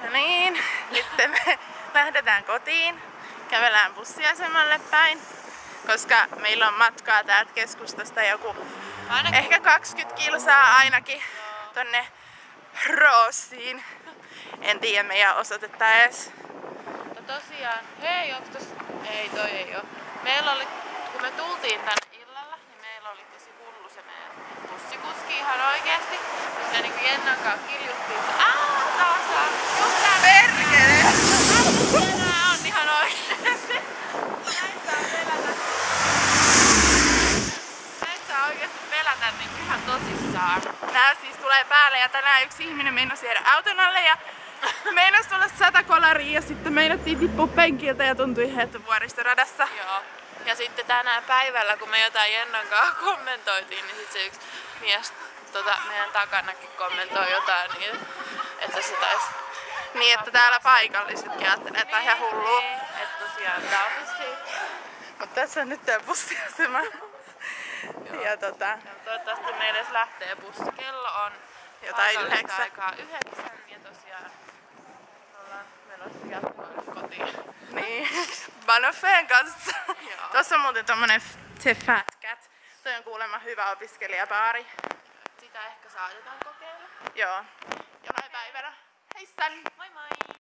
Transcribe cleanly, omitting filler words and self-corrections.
No niin, nyt me lähdetään kotiin. Kävelään bussiasemalle päin, koska meillä on matkaa täältä keskustasta joku ehkä 20 kilsaa ainakin tonne Roosiin. En tiedä meidän osoitetta edes. Mutta tosiaan, hei, onks tos... Ei, toi ei oo. Meillä oli, kun me tultiin tänne illalla, niin meillä oli tosi hullu se meidän bussikuski ihan oikeesti. Me niinku Jennan kanssa kiljuttiin, että taas on just tää Perkele! Tänään on ihan oikeesti. Näin saa pelätä. Näin saa oikeesti pelätä niinku ihan tosissaan. Nää siis tulee päälle ja tänään yksi ihminen meinasi jäädä auton alle ja meinasi tulla 100 kolaria ja sitten meinattiin tippua penkiltä ja tuntui että vuoristoradassa. Joo. Ja tänään päivällä, kun me jotain Jennan kanssa kommentoitiin, niin sit se yksi mies meidän takanakin kommentoi jotain, niin että se taisi... Niin, että täällä paikallisetkin ajattelee, että on ihan hullua. Niin, että tosiaan tää on vissiin. Mutta tässä on nyt tää bussiasema. Ja toivottavasti meille edes lähtee bussi. Kello on jotain paikallista 9. aikaa 9 ja tosiaan ollaan menossa jatkoon kotiin. Niin, Banofeen kanssa. Joo. Tossa on muuten tommonen se Fat Cat. Toi on kuulemma hyvä opiskelijabaari. Sitä ehkä saatetaan kokeilla. Joo. Jonain päivänä. Hei Stan! Moi moi!